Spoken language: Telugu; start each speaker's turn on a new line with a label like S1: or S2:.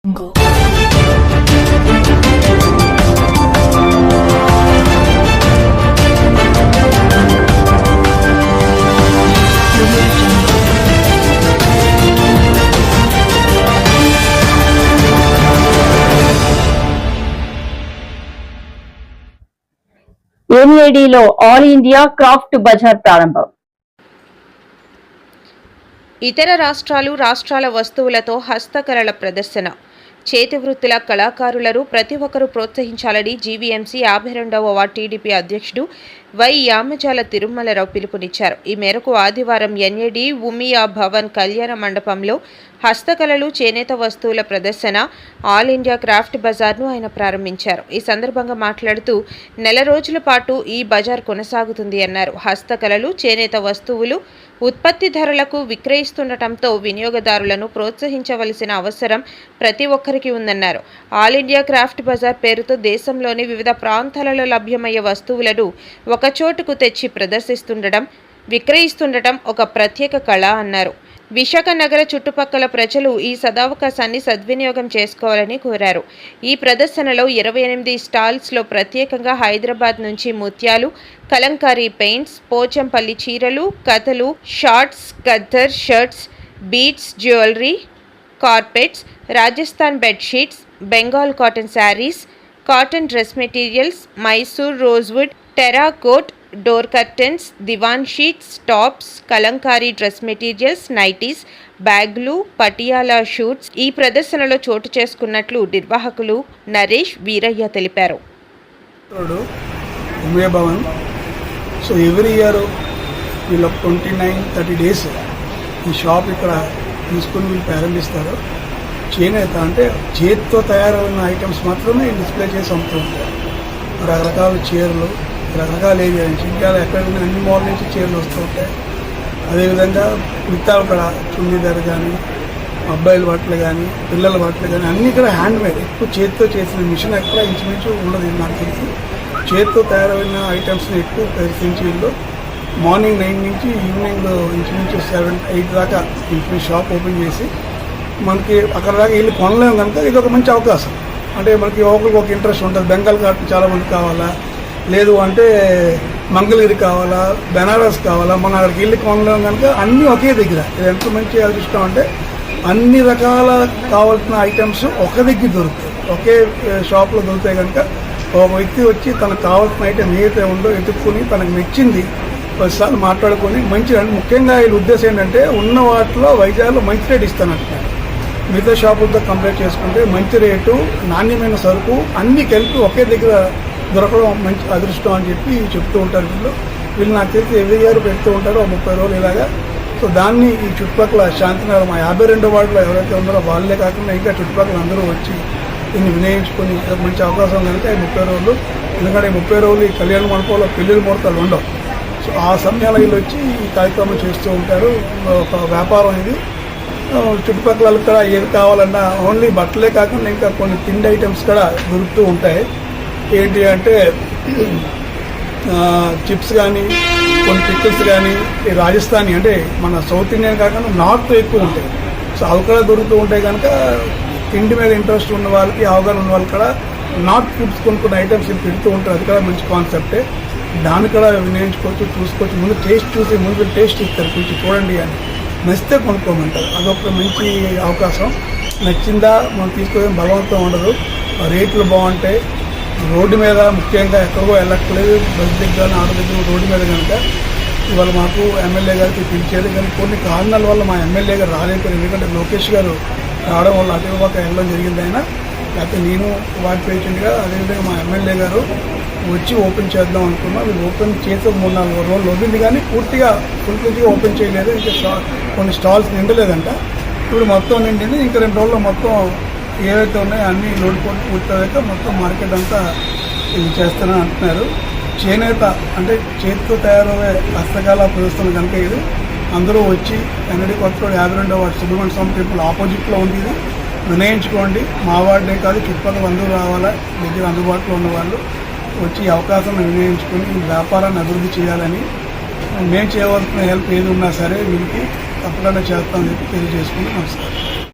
S1: Jungle.
S2: ఎన్ఏడిలో ఆల్ ఇండియా క్రాఫ్ట్ బజార్ ప్రారంభం.
S3: ఇతర రాష్ట్రాల వస్తువులతో హస్తకళల ప్రదర్శన. చేతి వృత్తుల కళాకారులను ప్రతి ఒక్కరూ ప్రోత్సహించాలని జీవీఎంసీ 52వ వార్డు టీడీపీ అధ్యక్షుడు వై యామజాల తిరుమలరావు పిలుపునిచ్చారు. ఈ మేరకు ఆదివారం ఎన్ఏడి ఉమియా భవన్ కళ్యాణ మండపంలో హస్తకళలు, చేనేత వస్తువుల ప్రదర్శన ఆల్ ఇండియా క్రాఫ్ట్ బజార్ను ఆయన ప్రారంభించారు. ఈ సందర్భంగా మాట్లాడుతూ నెల రోజుల పాటు ఈ బజార్ కొనసాగుతుంది అన్నారు. హస్తకళలు, చేనేత వస్తువులు ఉత్పత్తిదారులకు విక్రయిస్తుండటంతో వినియోగదారులను ప్రోత్సహించవలసిన అవసరం ప్రతి ఒక్కరికి ఉందన్నారు. ఆల్ ఇండియా క్రాఫ్ట్ బజార్ పేరుతో దేశంలోని వివిధ ప్రాంతాలలో లభ్యమయ్యే వస్తువులను ఒకచోటుకు తెచ్చి ప్రదర్శిస్తుండటం, విక్రయిస్తుండటం ఒక ప్రత్యేక కళ అన్నారు. విశాఖ నగర చుట్టుపక్కల ప్రజలు ఈ సదవకాశాన్ని సద్వినియోగం చేసుకోవాలని కోరారు. ఈ ప్రదర్శనలో 28 స్టాల్స్లో ప్రత్యేకంగా హైదరాబాద్ నుంచి ముత్యాలు, కలంకారీ పెయింట్స్, పోచంపల్లి చీరలు, కథలు, shorts, khaddar shirts, beads, jewellery, carpets, Rajasthan bedsheets, Bengal cotton saris, cotton dress materials, Mysore rosewood, terracotta door curtains, divan sheets, tops, Kalamkari dress materials, nighties, బ్యాగులు, పటియాలా షూట్స్ ఈ ప్రదర్శనలో చోటు చేసుకున్నట్లు నిర్వాహకులు నరేష్, వీరయ్య తెలిపారు.
S4: సో ఎవ్రీ ఇయర్ వీళ్ళు 29-30 డేస్ ఈ షాప్ ఇక్కడ తీసుకుని వీళ్ళు ప్రారంభిస్తారు. చేనేత అంటే చేతితో తయారైన ఐటమ్స్ మాత్రమే డిస్ప్లే చేసి అమ్ముతూ ఉంటారు. రకరకాల చీరలు, రకరకాల ఏరియా నుంచి ఇండియాలో ఎక్కడ అన్ని మోడల్ నుంచి చీరలు వస్తూ ఉంటాయి. అదేవిధంగా కుర్తాలు కూడా, చున్నీదారు కానీ, అబ్బాయిల బట్టలు కానీ, పిల్లల బట్టలు కానీ అన్నీ కూడా హ్యాండ్ మేడ్. ఎక్కువ చేతితో చేసిన మిషన్ ఎక్కడ ఇంచుమించు ఉండదు నాకు తెలిసి. చేతితో తయారైన ఐటమ్స్ని ఎక్కువ ప్రదర్శించి వీళ్ళు మార్నింగ్ 9 నుంచి ఈవినింగ్ ఇంచుమించు 7-8 దాకా ఇంచుమించు షాప్ ఓపెన్ చేసి మనకి అక్కడ దాకా వెళ్ళి కొనలేము కనుక ఇది ఒక మంచి అవకాశం. అంటే మనకి ఒకరికి ఒక ఇంట్రెస్ట్ ఉంటుంది. బెంగాల్ కాటన్ చాలా మంది కావాలా, లేదు అంటే మంగళగిరి కావాలా, బెనారస్ కావాలా, మనం అక్కడికి వెళ్ళి కొనలేము కనుక అన్నీ ఒకే దగ్గర. ఇది ఎంత మంచి అదృష్టం అంటే అన్ని రకాల కావాల్సిన ఐటమ్స్ ఒక దగ్గర దొరుకుతాయి, ఒకే షాప్లో దొరుకుతాయి. కనుక ఒక వ్యక్తి వచ్చి తనకు కావాల్సిన ఐటమ్ ఏదైతే ఉందో ఎత్తుక్కుని తనకు నచ్చింది ఒకసారి మాట్లాడుకొని మంచి. ముఖ్యంగా వీళ్ళ ఉద్దేశం ఏంటంటే ఉన్న వాటిలో వైజాగ్లో మంచి రేట్ ఇస్తానంటున్నారు. మిగతా షాపులతో కంపేర్ చేసుకుంటే మంచి రేటు, నాణ్యమైన సరుకు అన్నీ కలిపి ఒకే దగ్గర దొరకడం మంచి అదృష్టం అని చెప్పి చెప్తూ ఉంటారు. వీళ్ళు నాకు తెలిసి ఎవ్రీ ఇయర్ పెడుతూ ఉంటారు 30 రోజులు ఇలాగా. సో దాన్ని ఈ చుట్టుపక్కల శాంతినగర్ మా 52 వార్డులో ఎవరైతే ఉన్నారో వాళ్ళే కాకుండా ఇంకా చుట్టుపక్కల అందరూ వచ్చి దీన్ని వినియోగించుకొని మంచి అవకాశం కనుక ఈ 30 రోజులు. ఎందుకంటే 30 రోజులు ఈ కళ్యాణ మండపంలో పెళ్లిళ్ళ ముహూర్తాలు ఉండవు. సో ఆ సమయాల్లో వీళ్ళు వచ్చి ఈ కార్యక్రమం చేస్తూ ఉంటారు. ఒక వ్యాపారం ఇది. చుట్టుపక్కల కూడా ఏది కావాలన్నా ఓన్లీ బట్టలే కాకుండా ఇంకా కొన్ని తిండి ఐటమ్స్ కూడా దొరుకుతూ ఉంటాయి. ఏంటి అంటే చిప్స్ కానీ, కొన్ని పికిల్స్ కానీ, రాజస్థానీ అంటే మన సౌత్ ఇండియన్ కాకుండా నార్త్ ఎక్కువ ఉంటాయి. సో అవి కూడా దొరుకుతూ ఉంటాయి. కనుక తిండి మీద ఇంట్రెస్ట్ ఉన్న వాళ్ళకి, అవగాహన ఉన్న వాళ్ళకి కూడా నార్త్ ఫుడ్స్ కొన్ని ఐటమ్స్ పెడుతూ ఉంటారు. అది కూడా మంచి కాన్సెప్టే. దాన్ని కూడా వినియోగించుకోవచ్చు, చూసుకోవచ్చు. ముందు టేస్ట్ చూసి ముందు టేస్ట్ ఇస్తారు, కొంచెం చూడండి అని నచ్చితే కొనుక్కోమంటారు. అదొక మంచి అవకాశం. నచ్చిందా మనం తీసుకొని బలవంతం ఉండదు. రేట్లు బాగుంటాయి. రోడ్డు మీద ముఖ్యంగా ఎక్కడికో వెళ్ళక్కలేదు, బస్ దగ్గర, ఆటో దగ్గర, రోడ్డు మీద కనుక ఇవాళ మాకు ఎమ్మెల్యే గారికి పిలిచారు. కానీ కొన్ని కారణాల వల్ల మా ఎమ్మెల్యే గారు రాలేకపోయారు. ఎందుకంటే లోకేష్ గారు రావడం వల్ల అటుపక్క వెళ్ళడం జరిగింది. ఆయన లేకపోతే నేను వార్డు ప్రెసిడెంట్గా, అదేవిధంగా మా ఎమ్మెల్యే గారు వచ్చి ఓపెన్ చేద్దాం అనుకున్నాం. మీరు ఓపెన్ చేసే 3-4 రోజులు వదిలింది కానీ పూర్తిగా ఓపెన్ చేయలేదు. ఇంకా కొన్ని స్టాల్స్ నిండలేదంట. ఇప్పుడు మొత్తం నిండింది. ఇంకా 2 రోజుల్లో మొత్తం ఏవైతే ఉన్నాయో అన్నీ లోడ్ పోటీ పూర్తయ్యాక మొత్తం మార్కెట్ అంతా ఇది చేస్తారని అంటున్నారు. చేనేత అంటే చేతితో తయారయ్యే హస్తకళ ప్రదర్శన కనుక ఇది అందరూ వచ్చి ఎన్ఐడి కొత్త 52వ వార్డు సుబ్రహ్మణ్య స్వామి టెంపుల్ ఆపోజిట్లో ఉంది. ఇది వినియోగించుకోండి. మా వార్డే కాదు, చుట్టుపక్కల అందరూ రావాలా, దగ్గర అందుబాటులో ఉన్న వాళ్ళు వచ్చి ఈ అవకాశాన్ని వినియోగించుకొని ఈ వ్యాపారాన్ని అభివృద్ధి చేయాలని, మేము చేయవలసిన హెల్ప్ ఏది ఉన్నా సరే వీళ్ళకి తప్పకుండా చేస్తామని చెప్పి తెలియజేసుకుని నమస్కారం.